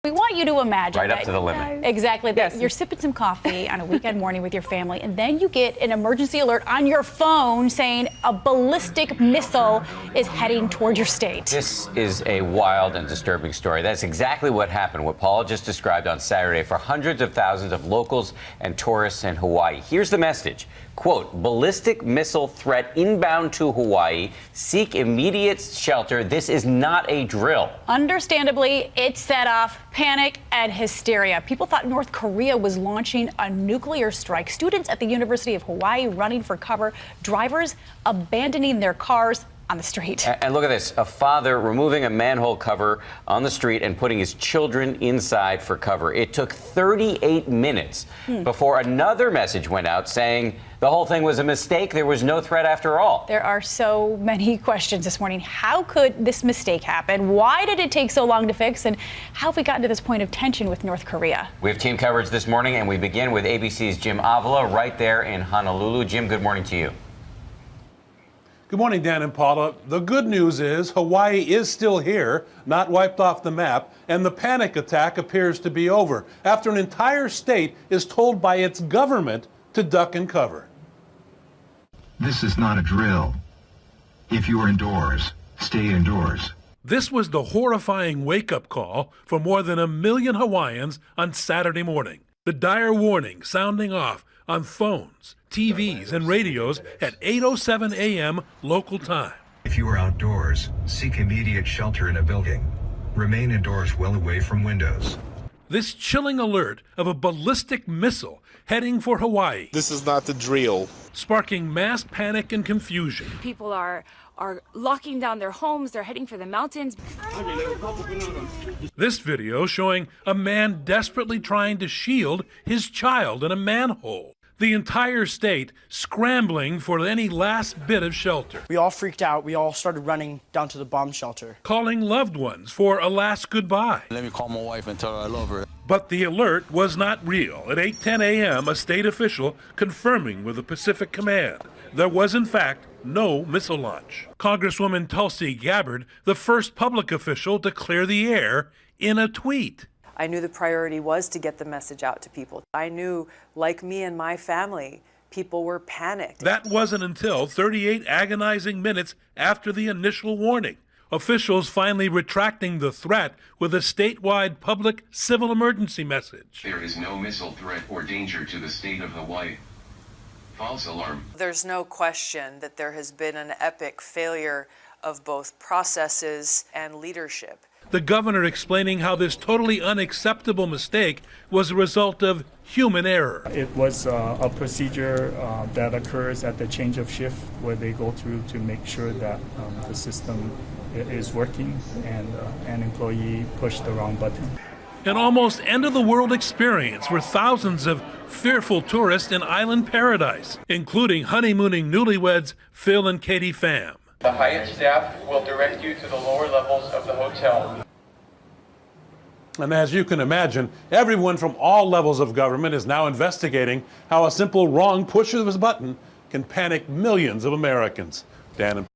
We want you to imagine right up to the limit. Exactly. That you're sipping some coffee on a weekend morning with your family, and then you get an emergency alert on your phone saying a ballistic missile is heading toward your state. This is a wild and disturbing story. That's exactly what happened, what Paula just described on Saturday for hundreds of thousands of locals and tourists in Hawaii. Here's the message. Quote, ballistic missile threat inbound to Hawaii. Seek immediate shelter. This is not a drill. Understandably, it set off panic and hysteria. People thought North Korea was launching a nuclear strike. Students at the University of Hawaii running for cover. Drivers abandoning their cars on the street. And look at this, a father removing a manhole cover on the street and putting his children inside for cover. It took 38 minutes before another message went out saying the whole thing was a mistake. There was no threat after all. There are so many questions this morning. How could this mistake happen? Why did it take so long to fix? And how have we gotten to this point of tension with North Korea? We have team coverage this morning, and we begin with ABC's Jim Avila right there in Honolulu. Jim, good morning to you. Good morning, Dan and Paula. The good news is Hawaii is still here, not wiped off the map, and the panic attack appears to be over after an entire state is told by its government to duck and cover. This is not a drill. If you are indoors, stay indoors. This was the horrifying wake-up call for more than 1 million Hawaiians on Saturday morning. The dire warning sounding off on phones, TVs, and radios at 8:07 a.m. local time. If you are outdoors, seek immediate shelter in a building. Remain indoors well away from windows. This chilling alert of a ballistic missile heading for Hawaii. This is not the drill. Sparking mass panic and confusion. People are locking down their homes. They're heading for the mountains. This video showing a man desperately trying to shield his child in a manhole. The entire state scrambling for any last bit of shelter. We all freaked out. We all started running down to the bomb shelter. Calling loved ones for a last goodbye. Let me call my wife and tell her I love her. But the alert was not real. At 8:10 a.m., a state official confirming with the Pacific Command there was, in fact, no missile launch. Congresswoman Tulsi Gabbard, the first public official to clear the air, in a tweet. I knew the priority was to get the message out to people. I knew, like me and my family, people were panicked. That wasn't until 38 agonizing minutes after the initial warning. Officials finally retracting the threat with a statewide public civil emergency message. There is no missile threat or danger to the state of Hawaii. False alarm. There's no question that there has been an epic failure of both processes and leadership. The governor explaining how this totally unacceptable mistake was a result of human error. It was a procedure that occurs at the change of shift where they go through to make sure that the system is working, and an employee pushed the wrong button. An almost end-of-the-world experience for thousands of fearful tourists in island paradise, including honeymooning newlyweds Phil and Katie Pham. The Hyatt staff will direct you to the lower levels of the hotel. And as you can imagine, everyone from all levels of government is now investigating how a simple wrong push of a button can panic millions of Americans. Dan and